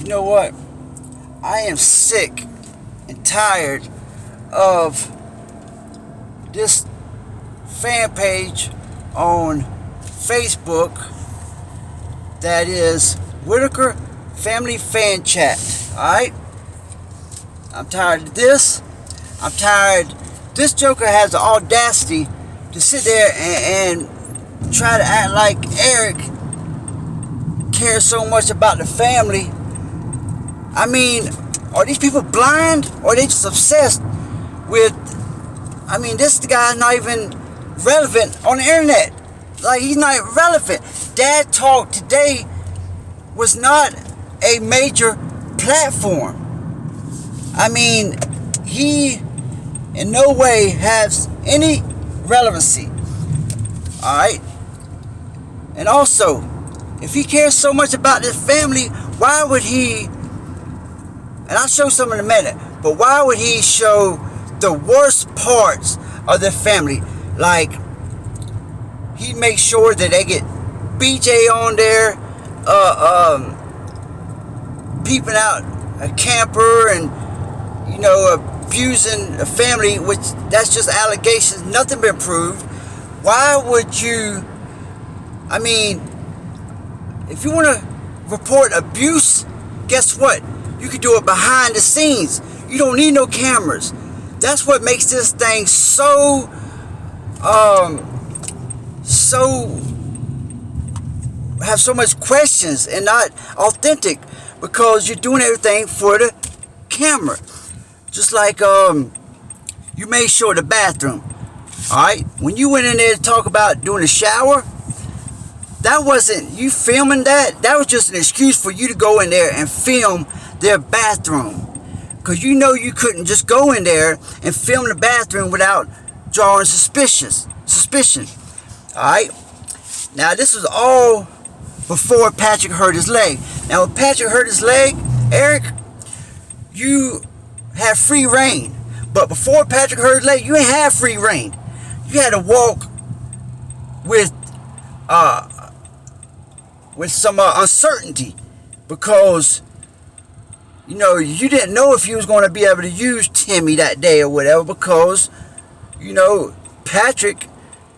You know what? I am sick and tired of this fan page on Facebook that is Whittaker Family Fan Chat. Alright? I'm tired of this. I'm tired. This joker has the audacity to sit there and try to act like Eric cares so much about the family. I mean, are these people blind, or are they just obsessed with, I mean, this guy's not even relevant on the internet. Like, he's not relevant. Dad Talk today was not a major platform. I mean, he in no way has any relevancy. Alright? And also, if he cares so much about this family, why would he, and I'll show some in a minute, but why would he show the worst parts of the family? Like, he makes sure that they get BJ on there, peeping out a camper and, you know, abusing a family, which that's just allegations, nothing been proved. Why would you, I mean, if you want to report abuse, guess what? You can do it behind the scenes. You don't need no cameras. That's what makes this thing so have so much questions and not authentic, because you're doing everything for the camera. Just like you made sure the bathroom. Alright? When you went in there to talk about doing a shower, that wasn't you filming that. That was just an excuse for you to go in there and film their bathroom. Because you know you couldn't just go in there and film the bathroom without drawing suspicion. Alright? Now, this was all before Patrick hurt his leg. Now, when Patrick hurt his leg, Eric, you had free reign. But before Patrick hurt his leg, you ain't had free reign. You had to walk with some uncertainty, because you know you didn't know if you was going to be able to use Timmy that day or whatever, because you know Patrick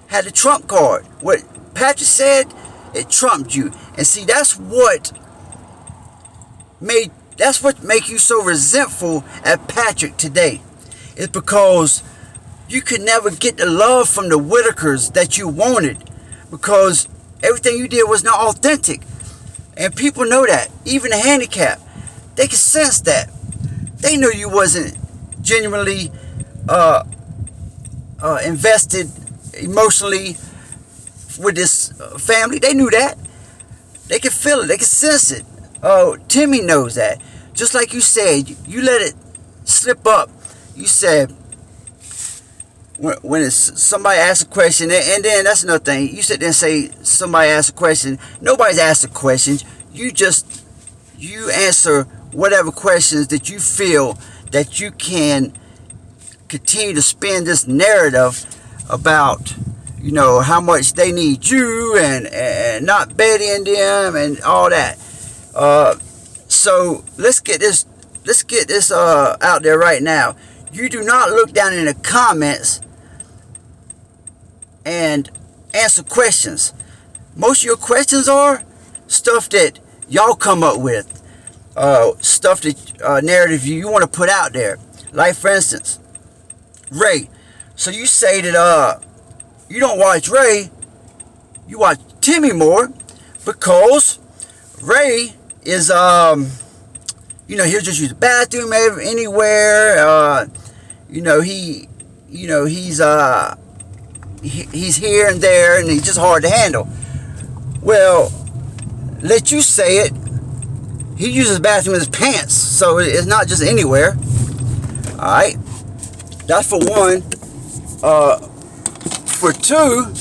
had the trump card. What Patrick said, it trumped you. And see, that's what make you so resentful at Patrick today. It's because you could never get the love from the Whittakers that you wanted, because everything you did was not authentic. And people know that. Even the handicapped, they can sense that. They knew you wasn't genuinely invested emotionally with this family. They knew that. They could feel it. They could sense it. Timmy knows that. Just like you said, you let it slip up. You said, when somebody asks a question, and then that's another thing. You sit there and say somebody asked a question. Nobody's asked a question. You answer whatever questions that you feel that you can continue to spin this narrative about, you know, how much they need you and not Betty and them and all that. So let's get this out there right now. You do not look down in the comments and answer questions. Most of your questions are stuff that y'all come up with, stuff that narrative you want to put out there. Like, for instance, Ray. So you say that you don't watch Ray, you watch Timmy more, because Ray is you know, he'll just use the bathroom anywhere. You know, he's here and there, and he's just hard to handle. Well, let you say it. He uses the bathroom in his pants, so it's not just anywhere. All right, that's for one. For two,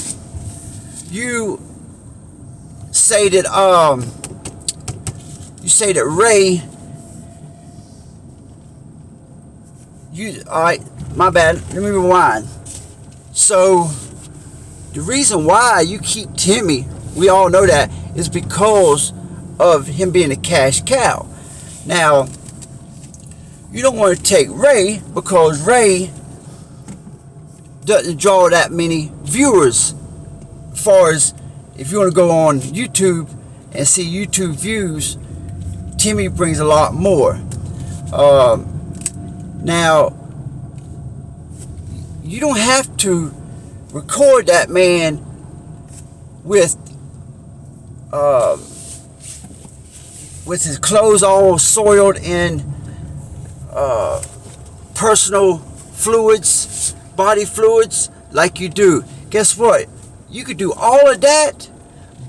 you say that Ray. Alright, my bad. Let me rewind. So, the reason why you keep Timmy, we all know that, is because of him being a cash cow. Now, you don't want to take Ray because Ray doesn't draw that many viewers. As far as if you want to go on YouTube and see YouTube views, Timmy brings a lot more. Now, you don't have to record that man with his clothes all soiled in personal fluids, body fluids, like you do. Guess what? You could do all of that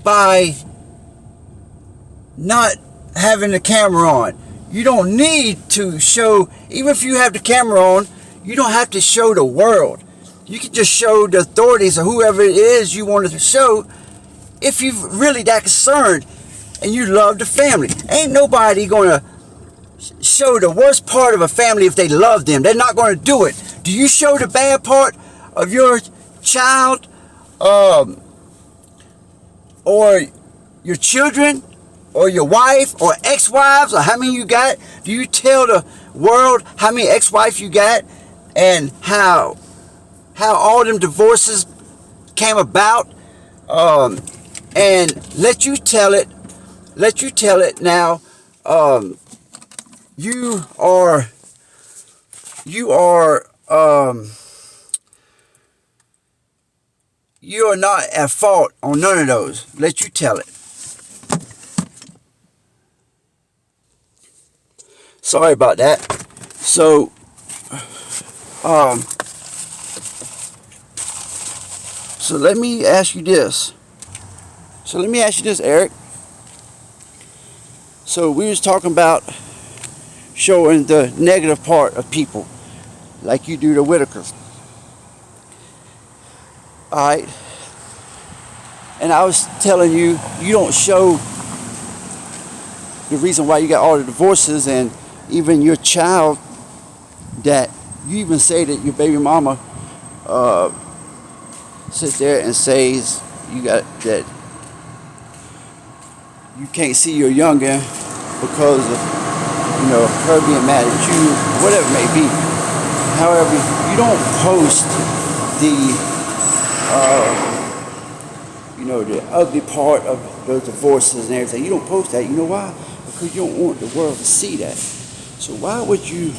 by not having the camera on. You don't need to show, even if you have the camera on, you don't have to show the world. You can just show the authorities or whoever it is you wanted to show if you're really that concerned and you love the family. Ain't nobody going to show the worst part of a family if they love them. They're not going to do it. Do you show the bad part of your child or your children or your wife or ex-wives or how many you got? Do you tell the world how many ex-wives you got and how all them divorces came about? And let you tell it now. You are not at fault on none of those. Let you tell it. Sorry about that. So, so let me ask you this. Eric. So we was talking about showing the negative part of people, like you do the Whittakers. Alright. And I was telling you, you don't show the reason why you got all the divorces, and even your child, that you even say that your baby mama sits there and says you got that you can't see your youngin because of, you know, her being mad at you, whatever it may be. However, you don't post the ugly part of those divorces and everything. You don't post that. You know why? Because you don't want the world to see that. So why would you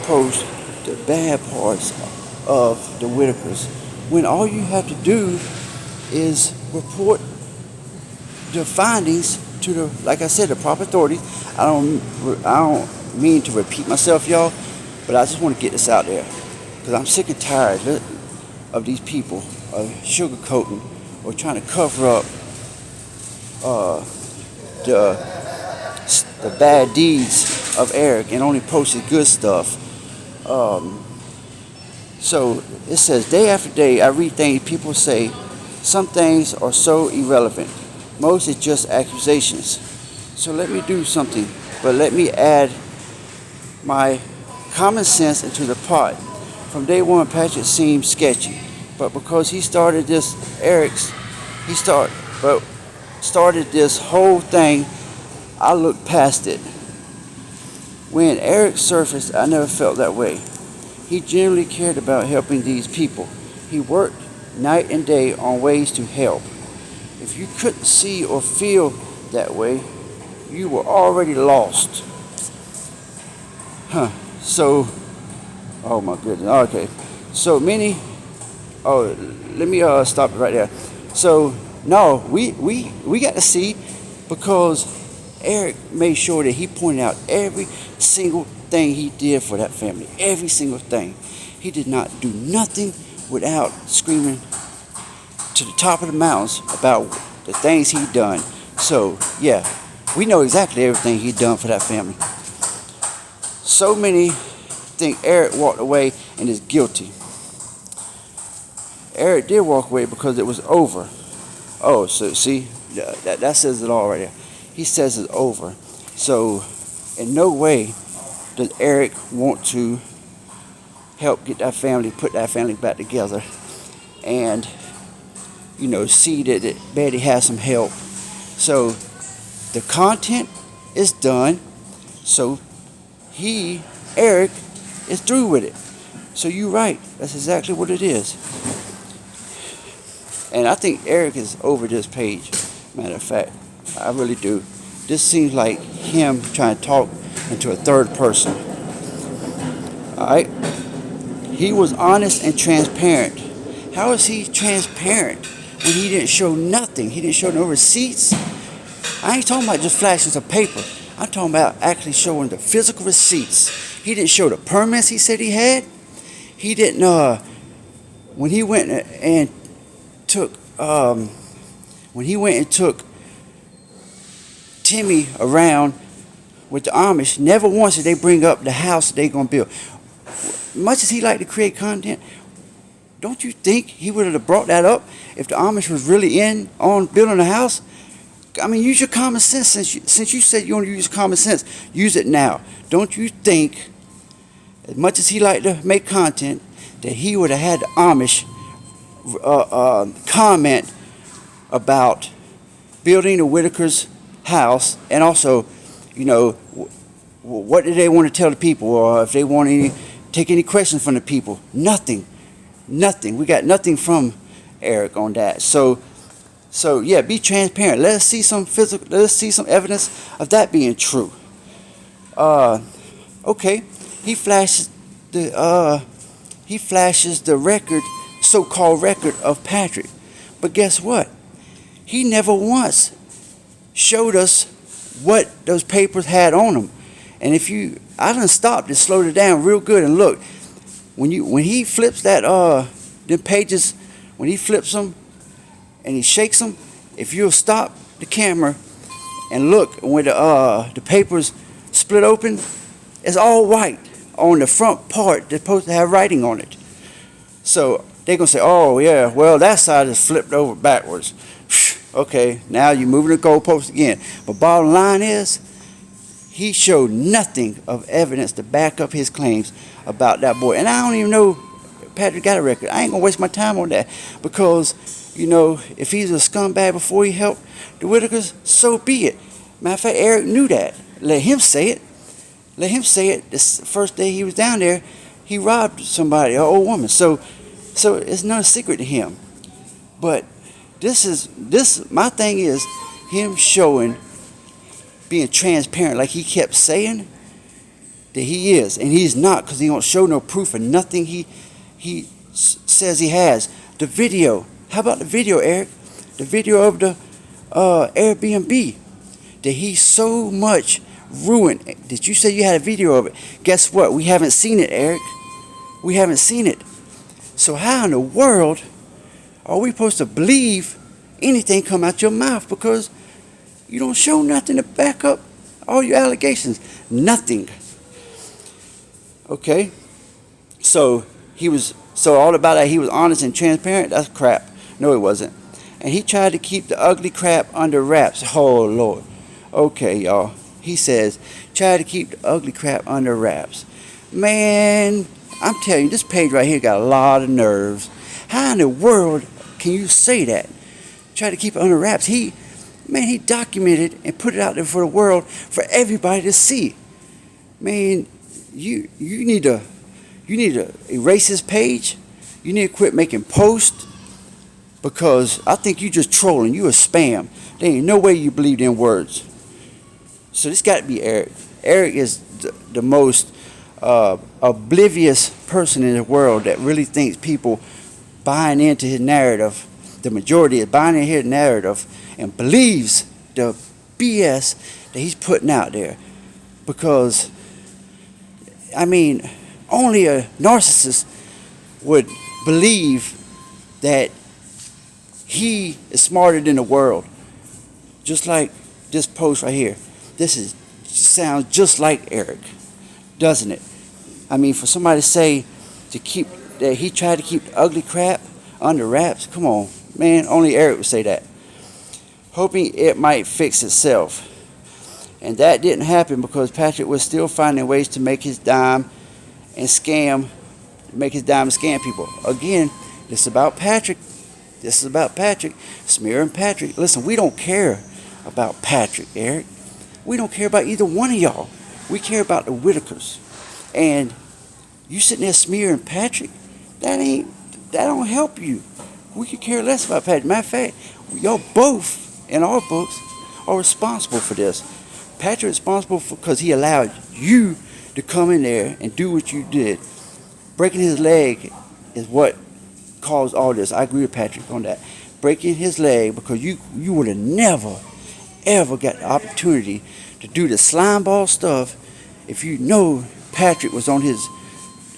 post the bad parts of the Whittakers when all you have to do is report the findings to the, like I said, the proper authorities. I don't mean to repeat myself, y'all, but I just want to get this out there because I'm sick and tired of these people sugarcoating or trying to cover up the bad deeds of Eric and only posted good stuff. So it says, day after day I read things people say. Some things are so irrelevant. Most is just accusations. So let me do something, but let me add my common sense into the pot. From day one, Patrick seemed sketchy, but because he started this, started this whole thing, I looked past it. When Eric surfaced, I never felt that way. He genuinely cared about helping these people. He worked night and day on ways to help. If you couldn't see or feel that way, you were already lost. So, oh my goodness, okay. So many, let me stop it right there. So, no, we got to see, because Eric made sure that he pointed out every single thing he did for that family. Every single thing. He did not do nothing without screaming to the top of the mountains about the things he'd done. So, yeah, we know exactly everything he'd done for that family. So many think Eric walked away and is guilty. Eric did walk away because it was over. Oh, so see, that says it all right there. He says it's over. So, in no way does Eric want to help get that family, put that family back together, and, you know, see that Betty has some help. So, the content is done. So Eric, is through with it. So you're right. That's exactly what it is. And I think Eric is over this page. Matter of fact, I really do. This seems like him trying to talk into a third person. Alright? He was honest and transparent. How is he transparent when he didn't show nothing? He didn't show no receipts. I ain't talking about just flashing some paper. I'm talking about actually showing the physical receipts. He didn't show the permits he said he had. He didn't, when he went and took Timmy around with the Amish, never once did they bring up the house that they gonna build. Much as he liked to create content, don't you think he would have brought that up if the Amish was really in on building a house? I mean, use your common sense. Since you said you want to use common sense, use it now. Don't you think, as much as he liked to make content, that he would have had the Amish comment about building the Whittakers' house, and also, you know, what do they want to tell the people, or if they want to take any questions from the people? Nothing. We got nothing from Eric on that. So yeah, be transparent. Let us see some evidence of that being true. Okay, he flashes the record, so-called record of Patrick, but guess what? He never once showed us what those papers had on them. And I done stopped and slowed it down real good and look. When he flips them pages, when he flips them and he shakes them, if you'll stop the camera and look when the papers split open, it's all white on the front part that's supposed to have writing on it. So they're gonna say, oh yeah, well that side is flipped over backwards. Okay, now you're moving the goalpost again. But bottom line is, he showed nothing of evidence to back up his claims about that boy. And I don't even know Patrick got a record. I ain't gonna waste my time on that, because, you know, if he's a scumbag before he helped the Whittakers, so be it. Matter of fact, Eric knew that. Let him say it. This first day he was down there, he robbed somebody, an old woman. So it's not a secret to him. But my thing is him showing, being transparent, like he kept saying that he is, and he's not, because he don't show no proof of nothing he says he has. The video, how about the video, Eric? The video of the Airbnb that he so much ruined. Did you say you had a video of it? Guess what? We haven't seen it, Eric. We haven't seen it. So how in the world are we supposed to believe anything come out your mouth, because you don't show nothing to back up all your allegations? Nothing. Okay? So all about that, he was honest and transparent? That's crap. No, it wasn't. And he tried to keep the ugly crap under wraps. Oh, Lord. Okay, y'all. He says, try to keep the ugly crap under wraps. Man, I'm telling you, this page right here got a lot of nerves. How in the world can you say that? Try to keep it under wraps. He documented and put it out there for the world, for everybody to see. Man, you need to erase this page. You need to quit making posts, because I think you just trolling. You a spam. There ain't no way you believe them words. So this got to be Eric. Eric is the most oblivious person in the world that really thinks people buying into his narrative. The majority is buying into his narrative and believes the BS that he's putting out there. Because, I mean, only a narcissist would believe that he is smarter than the world. Just like this post right here. This sounds just like Eric, doesn't it? I mean, for somebody to say that he tried to keep the ugly crap under wraps, come on, man, only Eric would say that. Hoping it might fix itself. And that didn't happen, because Patrick was still finding ways to make his dime and scam people. Again, this is about Patrick. Smearing Patrick. Listen, we don't care about Patrick, Eric. We don't care about either one of y'all. We care about the Whittakers. And you sitting there smearing Patrick, that don't help you. We could care less about Patrick. Matter of fact, y'all both in our books are responsible for this. Patrick is responsible because he allowed you to come in there and do what you did. Breaking his leg is what caused all this. I agree with Patrick on that. Breaking his leg because you would have never, ever got the opportunity to do the slime ball stuff if you know Patrick was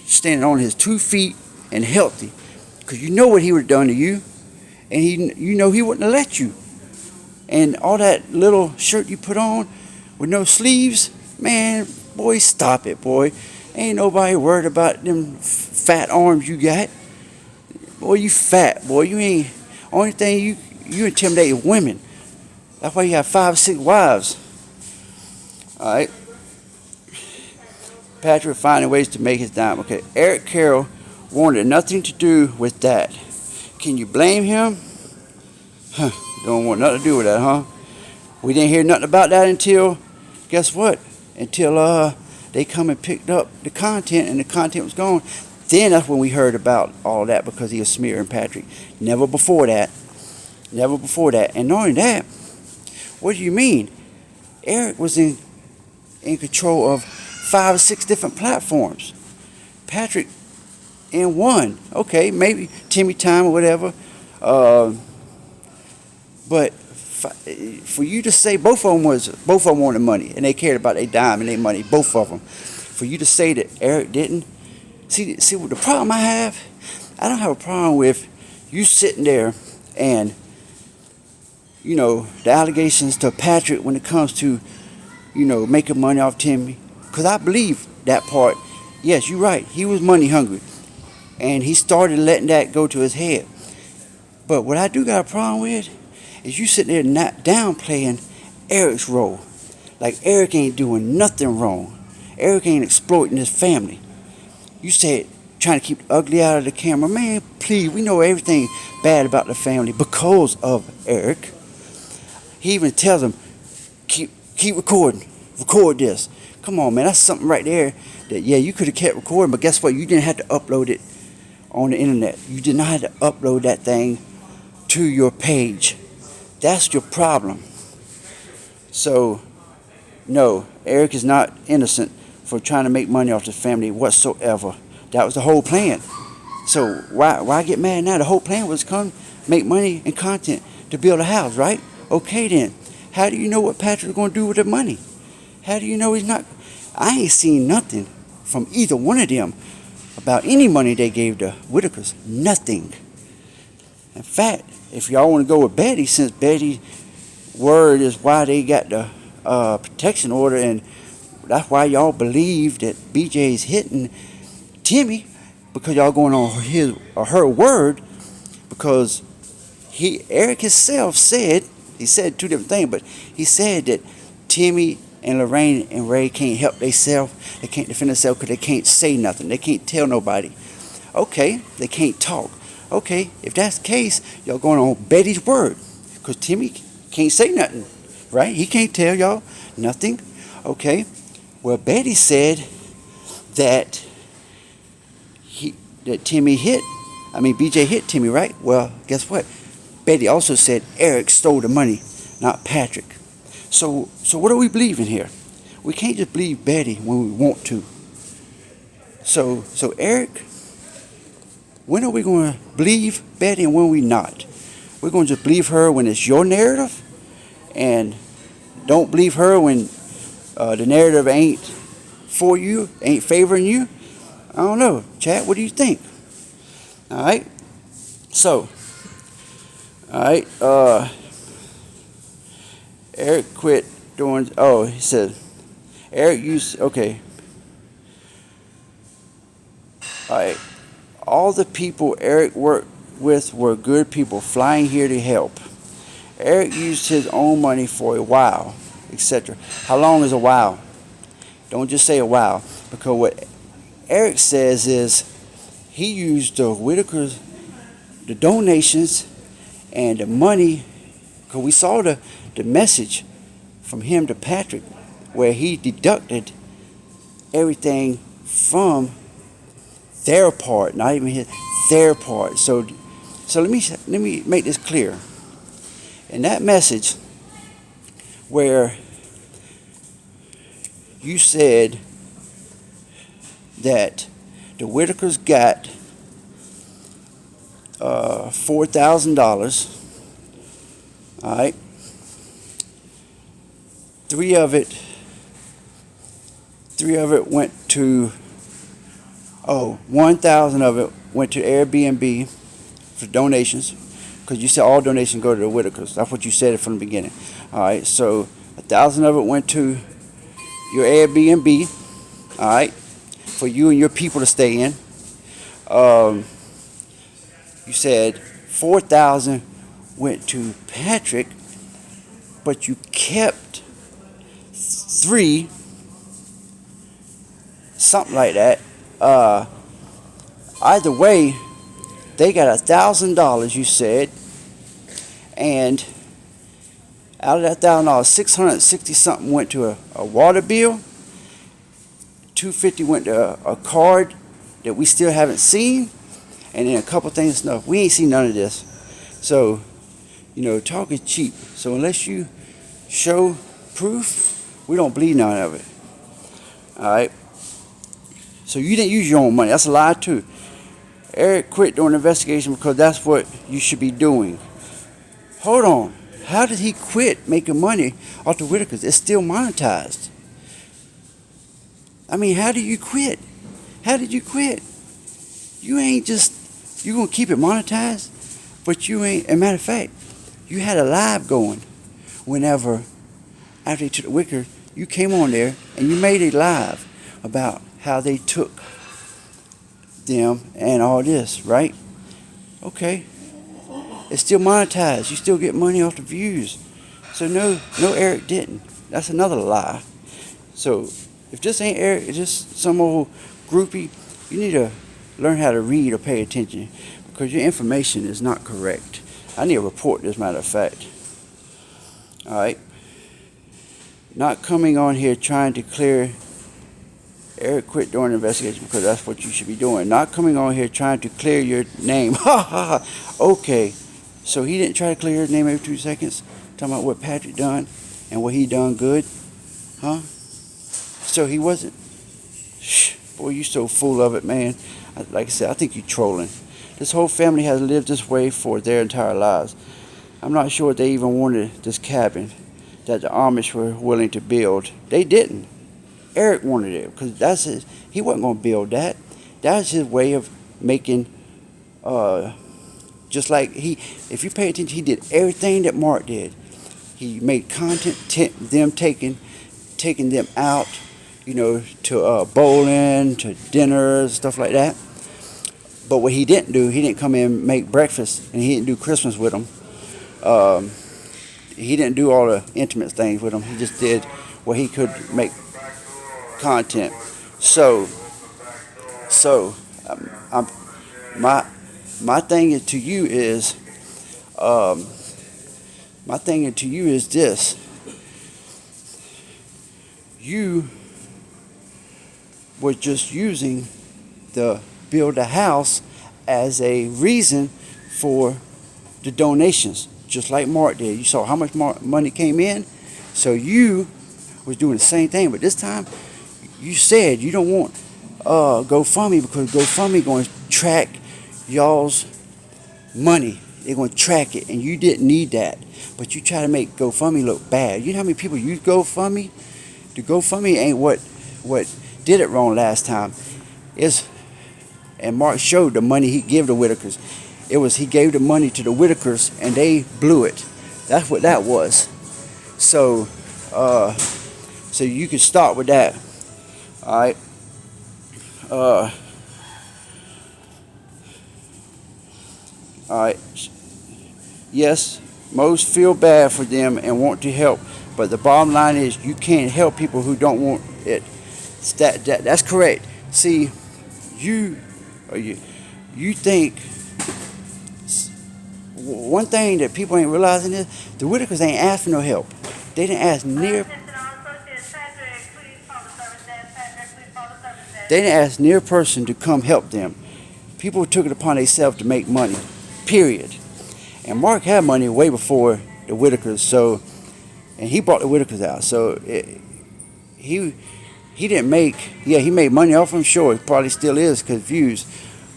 standing on his 2 feet and healthy. Because you know what he would have done to you. And you know he wouldn't have let you. And all that little shirt you put on with no sleeves, man, boy, stop it, boy. Ain't nobody worried about them fat arms you got. Boy, you fat, boy. You ain't. Only thing you intimidate women. That's why you have 5 or 6 wives. All right. Patrick finding ways to make his dime. Okay, Eric Carroll wanted nothing to do with that. Can you blame him? Huh, don't want nothing to do with that, huh? We didn't hear nothing about that until, guess what? Until they come and picked up the content and the content was gone. Then that's when we heard about all that because he was smearing Patrick. Never before that. Never before that. And knowing that, what do you mean? Eric was in control of 5 or 6 different platforms. Patrick in one. Okay, maybe Timmy Time or whatever. But for you to say both of them wanted money and they cared about their dime and their money, both of them. For you to say that Eric didn't. See what the problem I have? I don't have a problem with you sitting there and the allegations to Patrick when it comes to making money off Timmy. Because I believe that part. Yes, you're right. He was money hungry. And he started letting that go to his head. But what I do got a problem with is you sitting there not downplaying Eric's role. Like Eric ain't doing nothing wrong. Eric ain't exploiting his family. You said trying to keep the ugly out of the camera. Man, please, we know everything bad about the family because of Eric. He even tells them, keep recording. Record this. Come on, man, that's something right there that, yeah, you could have kept recording, but guess what? You didn't have to upload it on the internet. You did not have to upload that thing to your page. That's your problem. So, no, Eric is not innocent for trying to make money off the family whatsoever. That was the whole plan. So why get mad now? The whole plan was come make money and content to build a house, right? Okay then. How do you know what Patrick's going to do with the money? How do you know he's not? I ain't seen nothing from either one of them about any money they gave the Whittakers. Nothing. In fact, if y'all want to go with Betty, since Betty's word is why they got the protection order, and that's why y'all believe that BJ's hitting Timmy, because y'all going on his or her word, because Eric himself said, he said 2 different things, but he said that Timmy and Lorraine and Ray can't help themselves. They can't defend themselves because they can't say nothing. They can't tell nobody. Okay, they can't talk. Okay, if that's the case, y'all going on Betty's word, because Timmy can't say nothing, right? He can't tell y'all nothing. Okay, well, Betty said that BJ hit Timmy, right? Well, guess what? Betty also said Eric stole the money, not Patrick. So what are we believing here? We can't just believe Betty when we want to. So Eric, when are we going to believe Betty and when we not? We're going to just believe her when it's your narrative, and don't believe her when the narrative ain't for you, ain't favoring you. I don't know. Chat, what do you think? All right. So, all right. Eric quit doing. Oh, he said, Eric used. Okay. All right. All the people Eric worked with were good people flying here to help. Eric used his own money for a while, etc. How long is a while? Don't just say a while, because what Eric says is he used the Whittakers, the donations, and the money, because we saw the message from him to Patrick where he deducted everything from their part, not even his, their part. So let me make this clear. In that message where you said that the Whittakers got $4,000, all right, three of it went to, 1,000 of it went to Airbnb for donations, because you said all donations go to the Whittakers. That's what you said from the beginning. All right, so 1,000 of it went to your Airbnb, all right, for you and your people to stay in. You said 4,000 went to Patrick, but you kept 3, something like that. Either way, they got $1,000, you said, and out of that $1,000, 660 something went to a water bill, 250 went to a card that we still haven't seen, and then a couple things. No, we ain't seen none of this. So, talk is cheap. So unless you show proof, we don't believe none of it. All right. So you didn't use your own money. That's a lie too. Eric quit doing an investigation because that's what you should be doing. Hold on. How did he quit making money off the Whittakers? It's still monetized. I mean, how did you quit? How did you quit? You ain't just, you gonna keep it monetized, but you ain't, as a matter of fact, you had a live going whenever, after they took the Whittakers, you came on there and you made a live about how they took them and all this, right? Okay. It's still monetized. You still get money off the views. So no, Eric didn't. That's another lie. So if this ain't Eric, it's just some old groupie, you need to learn how to read or pay attention, because your information is not correct. I need a report, as a matter of fact. All right. Not coming on here trying to clear. Eric quit doing an investigation because that's what you should be doing. Not coming on here trying to clear your name. Ha ha ha. Okay. So he didn't try to clear his name every 2 seconds? Talking about what Patrick done and what he done good? Huh? So he wasn't. Shh. Boy, you so full of it, man. Like I said, I think you're trolling. This whole family has lived this way for their entire lives. I'm not sure they even wanted this cabin that the Amish were willing to build. They didn't. Eric wanted it because that's his. He wasn't going to build that. That's his way of making. Just like if you pay attention, he did everything that Mark did. He made content, them taking them out, to bowling, to dinners, stuff like that. But what he didn't do, he didn't come in and make breakfast, and he didn't do Christmas with them. He didn't do all the intimate things with them. He just did what he could make content. So my thing to you is this: you were just using the build a house as a reason for the donations, just like Mark did. You saw how much money came in, so you was doing the same thing. But this time, you said you don't want GoFundMe because GoFundMe going to track y'all's money. They're going to track it, and you didn't need that. But you try to make GoFundMe look bad. You know how many people use GoFundMe? The GoFundMe ain't what did it wrong last time. And Mark showed the money he gave the Whittakers. It was he gave the money to the Whittakers, and they blew it. That's what that was. So you can start with that. All right. All right. Yes, most feel bad for them and want to help, but the bottom line is you can't help people who don't want it. That's correct. See, you think one thing that people ain't realizing is the Whittakers ain't asked for no help. They didn't ask near. They didn't ask near person to come help them. People took it upon themselves to make money, period. And Mark had money way before the Whittakers, so, and he brought the Whittakers out. So he didn't make, yeah, he made money off them, sure, he probably still is because views.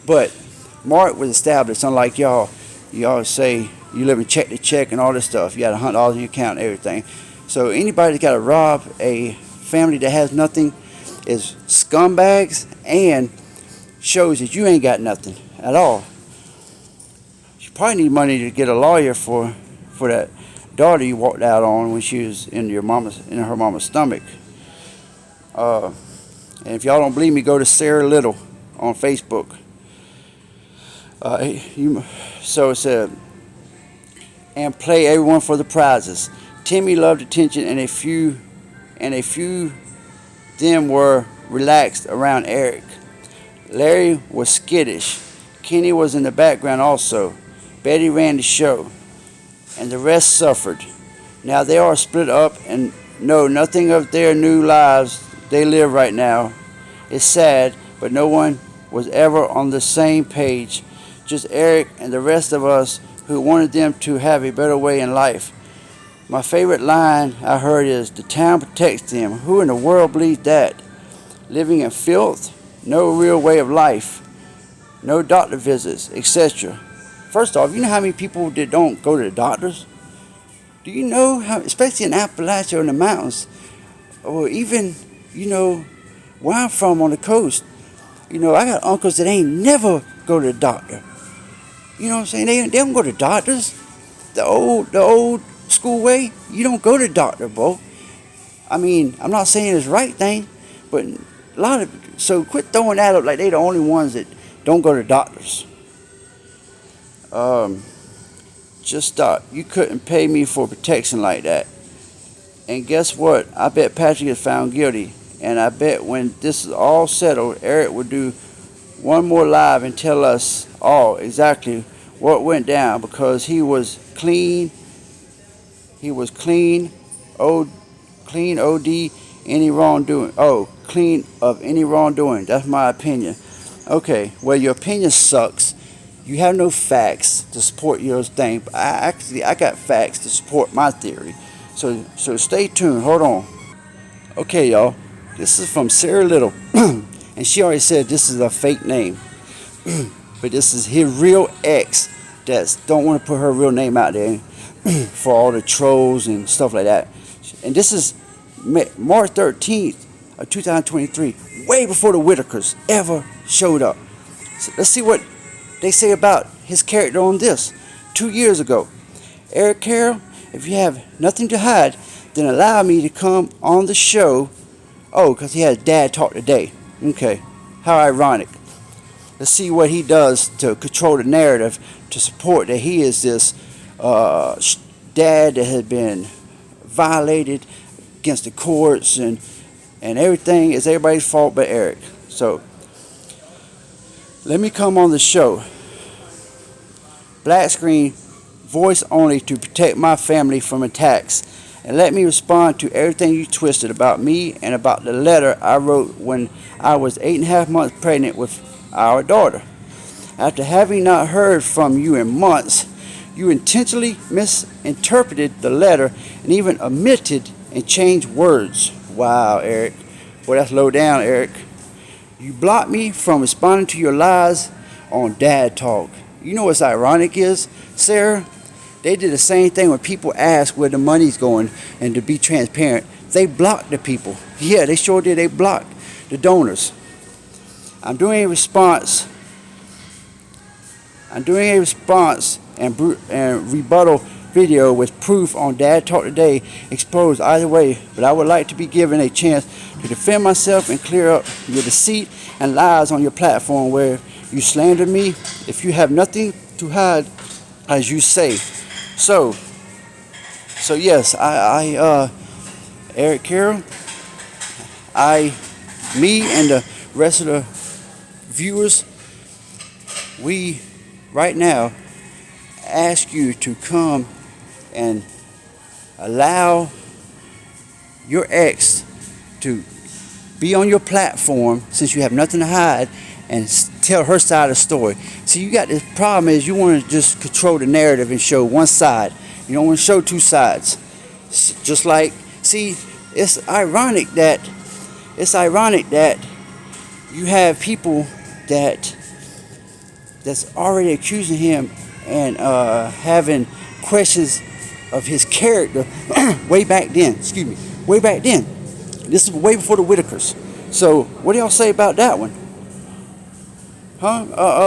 But Mark was established, unlike y'all. Y'all say you live in check to check and all this stuff. You got $100 in your account and everything. So anybody that's got to rob a family that has nothing is scumbags and shows that you ain't got nothing at all. You probably need money to get a lawyer for that daughter you walked out on when she was in her mama's stomach. And if y'all don't believe me, go to Sarah Little on Facebook. So it said, and play everyone for the prizes. Timmy loved attention, and a few them were relaxed around Eric. Larry was skittish. Kenny was in the background also. Betty ran the show, and the rest suffered. Now they are split up and know nothing of their new lives they live right now. It's sad, but no one was ever on the same page. Just Eric and the rest of us who wanted them to have a better way in life. My favorite line I heard is, "The town protects them." Who in the world believes that? Living in filth, no real way of life, no doctor visits, etc. First off, you know how many people that don't go to the doctors? Do you know how, especially in Appalachia or in the mountains, or even, where I'm from on the coast, I got uncles that ain't never go to the doctor. You know what I'm saying? They don't go to doctors. The old school way, you don't go to the doctor, bro. I mean, I'm not saying it's the right thing, but so quit throwing that up like they the only ones that don't go to doctors. Just stop. You couldn't pay me for protection like that. And guess what? I bet Patrick is found guilty. And I bet when this is all settled, Eric will do one more live and tell us all exactly what went down, because he was clean. He was clean OD any wrongdoing. Oh, clean of any wrongdoing. That's my opinion. Okay, well, your opinion sucks. You have no facts to support your thing. But I got facts to support my theory. So stay tuned. Hold on. Okay, y'all. This is from Sarah Little. And she already said this is a fake name. But this is his real ex that don't want to put her real name out there for all the trolls and stuff like that. And this is March 13th of 2023, way before the Whittakers ever showed up. So let's see what they say about his character on this. 2 years ago. Eric Carroll, if you have nothing to hide, then allow me to come on the show. Oh, because he has Dad Talk Today. Okay, how ironic. Let's see what he does to control the narrative, to support that he is this dad that has been violated against the courts, and everything is everybody's fault but Eric. So let me come on the show. Black screen, voice only to protect my family from attacks. And let me respond to everything you twisted about me and about the letter I wrote when I was 8.5 months pregnant with our daughter. After having not heard from you in months, you intentionally misinterpreted the letter and even omitted and changed words. Wow, Eric. Well, that's low down, Eric. You blocked me from responding to your lies on Dad Talk. You know what's ironic is, Sarah? They did the same thing when people asked where the money's going, and to be transparent, they blocked the people. Yeah, they sure did. They blocked the donors. I'm doing a response and rebuttal video with proof on Dad Talk Today exposed either way, but I would like to be given a chance to defend myself and clear up your deceit and lies on your platform where you slander me if you have nothing to hide, as you say. So yes, I Eric Carroll, me and the rest of the viewers, we right now ask you to come and allow your ex to be on your platform since you have nothing to hide and tell her side of the story. See, you got this problem is you want to just control the narrative and show one side. You don't want to show two sides. Just like, see, it's ironic that you have people that's already accusing him and having questions of his character way back then. This is way before the Whittakers. So what do y'all say about that one?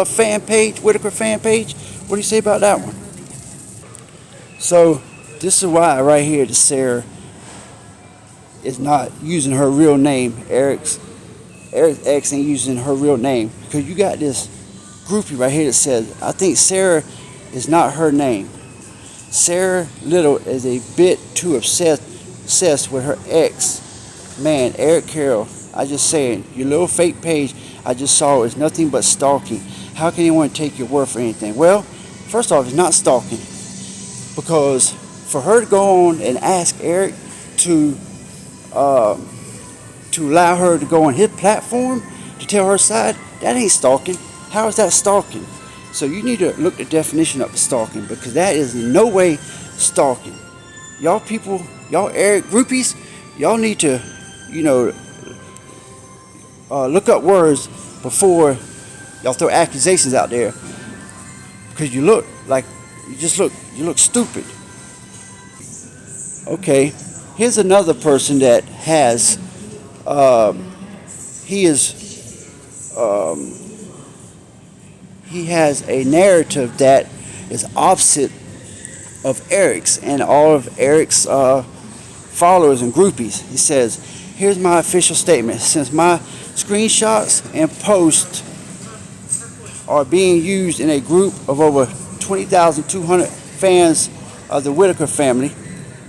Fan page, Whittaker fan page. What do you say about that one? So this is why right here that Sarah is not using her real name. Eric's ex ain't using her real name, because you got this groupie right here that says, I think Sarah is not her name. Sarah Little is a bit too obsessed with her ex. Man, Eric Carroll, I just saying, your little fake page I just saw is nothing but stalking. How can anyone take your word for anything? Well, first off, it's not stalking, because for her to go on and ask Eric to allow her to go on his platform to tell her side, that ain't stalking. How is that stalking? So you need to look the definition of stalking, because that is in no way stalking. Y'all people, y'all Eric groupies, y'all need to, look up words before y'all throw accusations out there, because you look stupid. Okay, here's another person that has he has a narrative that is opposite of Eric's and all of Eric's followers and groupies. He says, here's my official statement. Since my screenshots and posts are being used in a group of over 20,200 fans of the Whittaker family,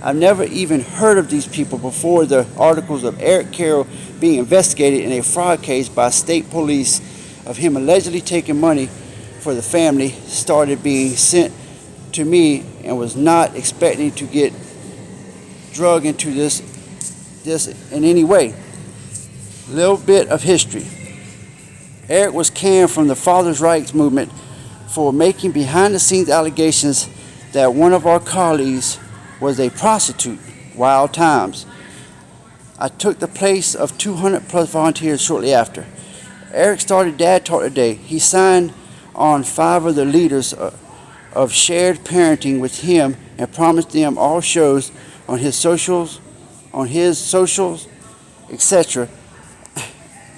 I've never even heard of these people before the articles of Eric Carroll being investigated in a fraud case by state police of him allegedly taking money for the family started being sent to me, and was not expecting to get drug into this in any way. Little bit of history. Eric was canned from the Father's Rights movement for making behind-the-scenes allegations that one of our colleagues was a prostitute. Wild times. I took the place of 200 plus volunteers shortly after. Eric started Dad Talk Today. He signed on 5 of the leaders of shared parenting with him and promised them all shows on his socials, etc.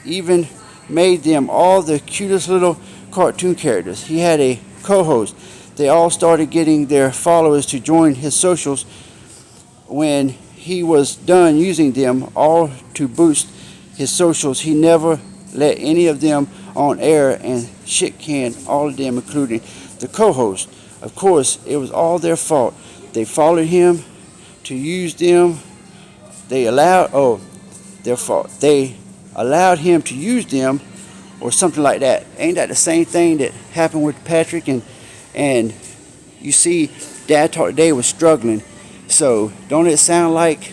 Even made them all the cutest little cartoon characters. He had a co-host. They all started getting their followers to join his socials. When he was done using them all to boost his socials, he never let any of them on air and shit canned all of them, including the co-host. Of course, it was all their fault. They followed him to use them. Their fault. They allowed him to use them, or something like that. Ain't that the same thing that happened with Patrick? And you see, Dad Talk Today was struggling. So don't it sound like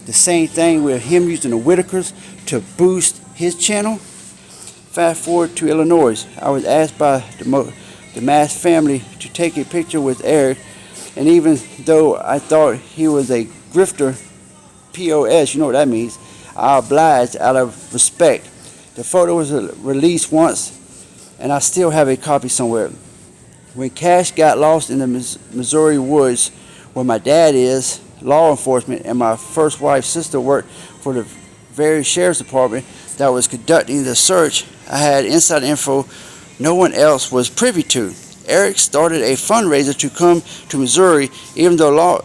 the same thing with him using the Whittakers to boost his channel? Fast forward to Illinois. I was asked by the Mass family to take a picture with Eric, and even though I thought he was a grifter, POS, you know what that means, I obliged out of respect. The photo was released once, and I still have a copy somewhere. When Cash got lost in the Missouri woods, where my dad is, law enforcement, and my first wife's sister worked for the very sheriff's department that was conducting the search, I had inside info no one else was privy to. Eric started a fundraiser to come to Missouri, even though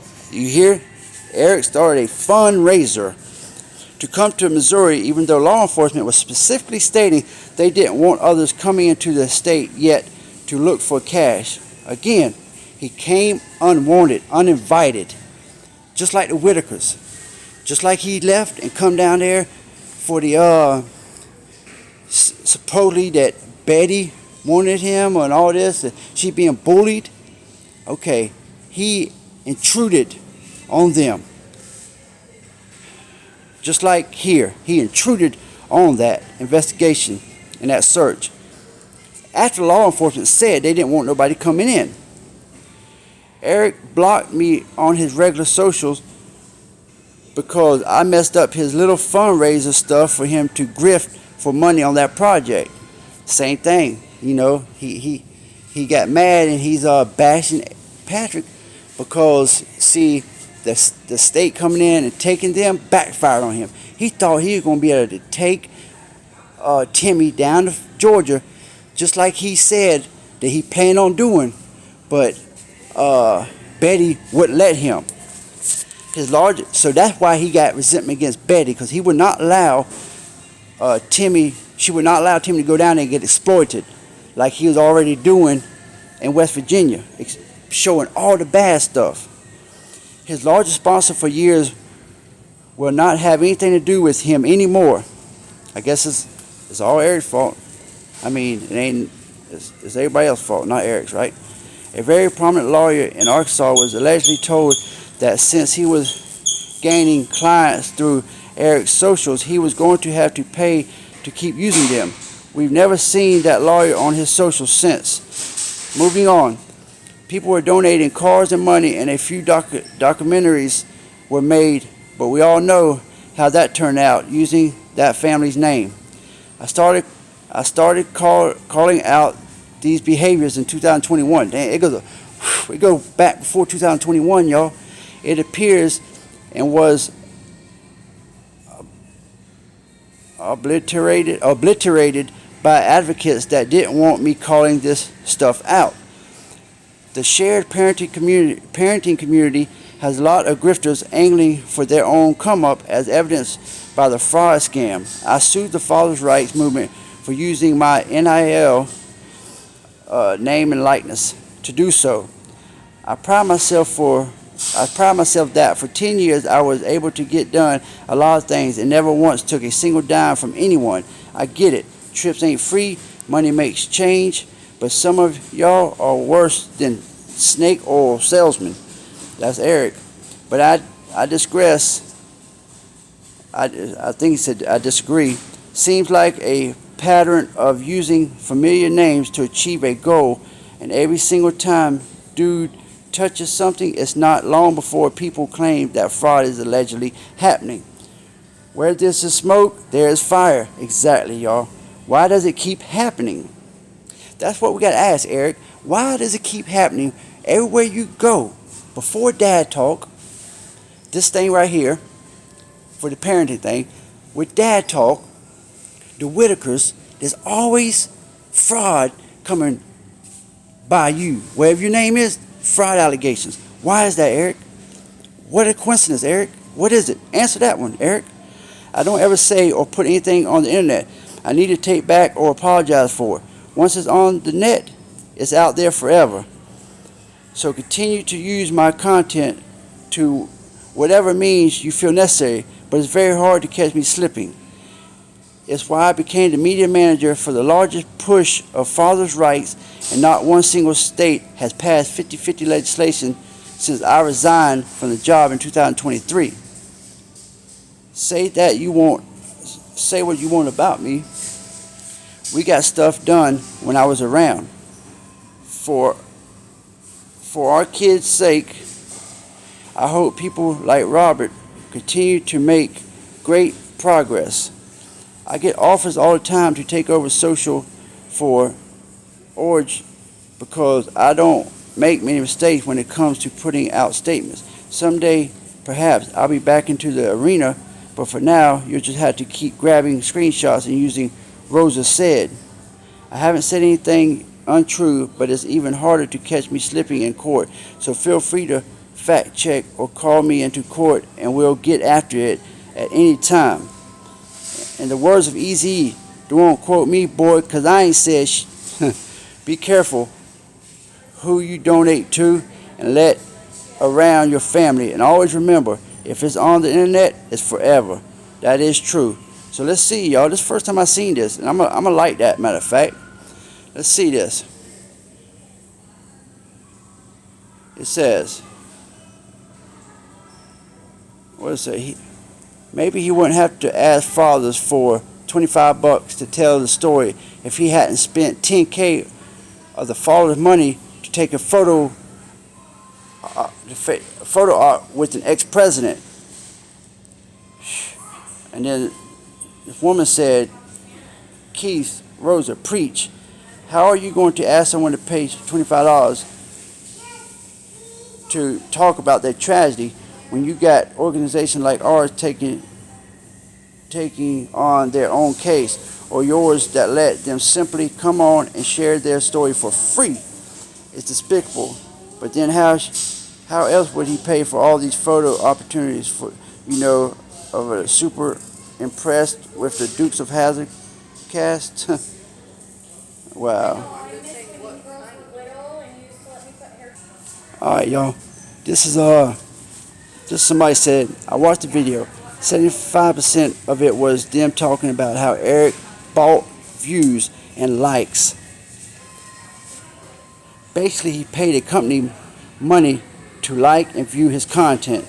Eric started a fundraiser to come to Missouri, even though law enforcement was specifically stating they didn't want others coming into the state yet to look for Cash. Again, he came unwanted, uninvited, just like the Whittakers. Just like he left and come down there for the supposedly that Betty wanted him and all this, and she being bullied. Okay, he intruded on them. Just like here, he intruded on that investigation and that search. After law enforcement said they didn't want nobody coming in, Eric blocked me on his regular socials because I messed up his little fundraiser stuff for him to grift for money on that project. Same thing, he got mad and he's bashing Patrick because, see, the state coming in and taking them backfired on him. He thought he was going to be able to take Timmy down to Georgia, just like he said that he planned on doing, but Betty wouldn't let him. So that's why he got resentment against Betty, because he would not allow Timmy. She would not allow Timmy to go down there and get exploited, like he was already doing in West Virginia, showing all the bad stuff. His largest sponsor for years will not have anything to do with him anymore. I guess it's all Eric's fault. I mean, it's everybody else's fault, not Eric's, right? A very prominent lawyer in Arkansas was allegedly told that since he was gaining clients through Eric's socials, he was going to have to pay to keep using them. We've never seen that lawyer on his socials since. Moving on. People were donating cars and money, and a few documentaries were made, but we all know how that turned out using that family's name. I started calling out these behaviors in 2021. We go back before 2021, y'all. It appears and was obliterated by advocates that didn't want me calling this stuff out. The shared parenting community has a lot of grifters angling for their own come up, as evidenced by the fraud scam. I sued the Fathers' Rights movement for using my NIL name and likeness to do so. I pride myself that for 10 years I was able to get done a lot of things and never once took a single dime from anyone. I get it. Trips ain't free. Money makes change. But some of y'all are worse than snake oil salesmen. That's Eric. But I digress. I think he said I disagree. Seems like a pattern of using familiar names to achieve a goal, and every single time dude touches something, it's not long before people claim that fraud is allegedly happening. Where there's smoke, there is fire. Exactly, y'all. Why does it keep happening? That's what we got to ask, Eric. Why does it keep happening everywhere you go? Before Dad Talk, this thing right here, for the parenting thing, with Dad Talk, the Whittakers, there's always fraud coming by you. Whatever your name is, fraud allegations. Why is that, Eric? What a coincidence, Eric. What is it? Answer that one, Eric. I don't ever say or put anything on the internet I need to take back or apologize for. Once it's on the net, it's out there forever. So continue to use my content to whatever means you feel necessary, but it's very hard to catch me slipping. It's why I became the media manager for the largest push of fathers' rights, and not one single state has passed 50-50 legislation since I resigned from the job in 2023. Say what you want about me. We got stuff done when I was around. For our kids' sake, I hope people like Robert continue to make great progress. I get offers all the time to take over social for Orge because I don't make many mistakes when it comes to putting out statements. Someday, perhaps, I'll be back into the arena, but for now, you'll just have to keep grabbing screenshots and using Rosa said. I haven't said anything untrue, but it's even harder to catch me slipping in court, so feel free to fact check or call me into court and we'll get after it at any time. In the words of Eazy, don't quote me, boy, because I ain't said be careful who you donate to and let around your family, and always remember, if it's on the internet, it's forever. That is true. So let's see, y'all. This is the first time I've seen this, and I'm gonna like that, matter of fact. Let's see this. It says, what does it say? Maybe he wouldn't have to ask fathers for $25 to tell the story if he hadn't spent $10K of the followers' money to take a photo art with an ex-president. And then this woman said, Keith, Rosa, preach. How are you going to ask someone to pay $25 to talk about their tragedy when you got organizations like ours taking on their own case, or yours that let them simply come on and share their story for free? It's despicable. But then how else would he pay for all these photo opportunities for, of a super impressed with the Dukes of Hazzard cast? Wow. Alright, y'all. This is somebody said, I watched the video. 75% of it was them talking about how Eric bought views and likes. Basically, he paid a company money to like and view his content,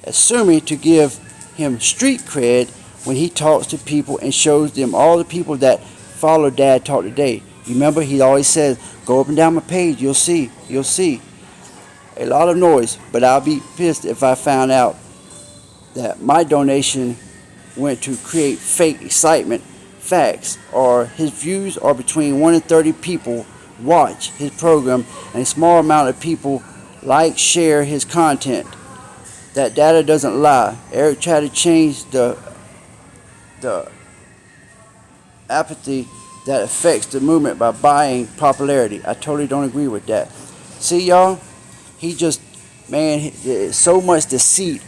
assuming to give him street cred when he talks to people and shows them all the people that follow Dad Talk Today. Remember, he always says, go up and down my page, you'll see. A lot of noise, but I'll be pissed if I found out that my donation went to create fake excitement. Facts are his views are between 1 and 30 people watch his program, and a small amount of people like, share his content. That data doesn't lie. Eric tried to change the apathy that affects the movement by buying popularity. I totally don't agree with that. See, y'all, he just, man, so much deceit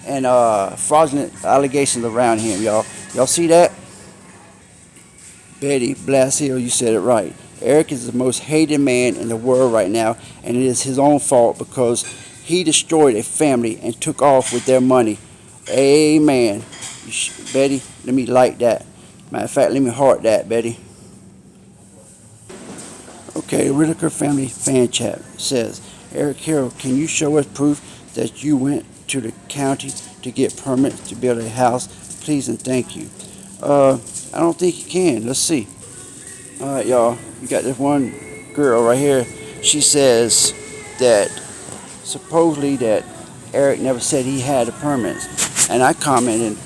and fraudulent allegations around him, y'all. Y'all see that? Betty Blasio, you said it right. Eric is the most hated man in the world right now, and it is his own fault because he destroyed a family and took off with their money. Amen. Betty, let me like that. Matter of fact, let me heart that, Betty. Okay, Whittaker Family Fan Chat says, Eric Carroll, can you show us proof that you went to the county to get permits to build a house? Please and thank you. I don't think you can. Let's see. Alright, y'all. You got this one girl right here. She says that supposedly that Eric never said he had the permits. And I commented,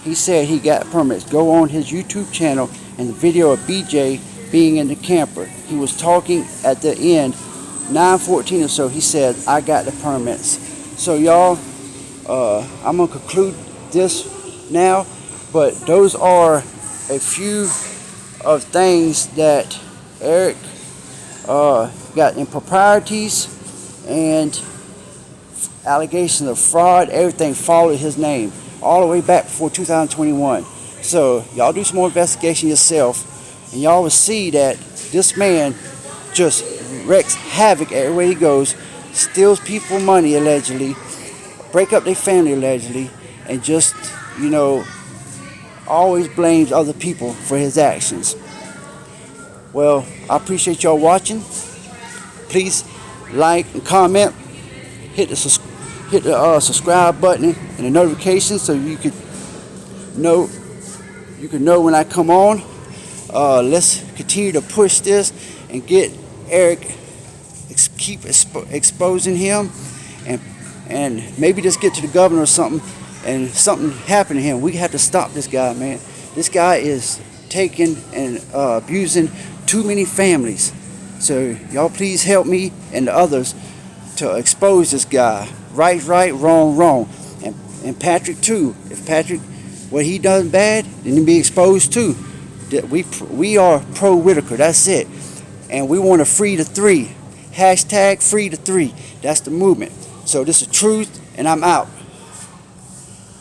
he said he got permits. Go on his YouTube channel and the video of BJ being in the camper. He was talking at the end, 9:14 or so. He said, I got the permits. So y'all, I'm going to conclude this now. But those are a few of things that Eric got improprieties and allegations of fraud. Everything followed his name all the way back before 2021. So y'all do some more investigation yourself, and y'all will see that this man just wreaks havoc everywhere he goes, steals people money allegedly, break up their family allegedly, and just, always blames other people for his actions. Well, I appreciate y'all watching. Please like and comment. Hit the subscribe button and the notifications so you could know when I come on. Let's continue to push this and get Eric, keep exposing him, and maybe just get to the governor or something. And something happened to him. We have to stop this guy, man. This guy is taking and abusing too many families. So y'all please help me and the others to expose this guy. Right, wrong. And Patrick too. If Patrick, what he does bad, then he be exposed too. We are pro Whittaker. That's it. And we want to free the three. #free the three. That's the movement. So this is truth, and I'm out.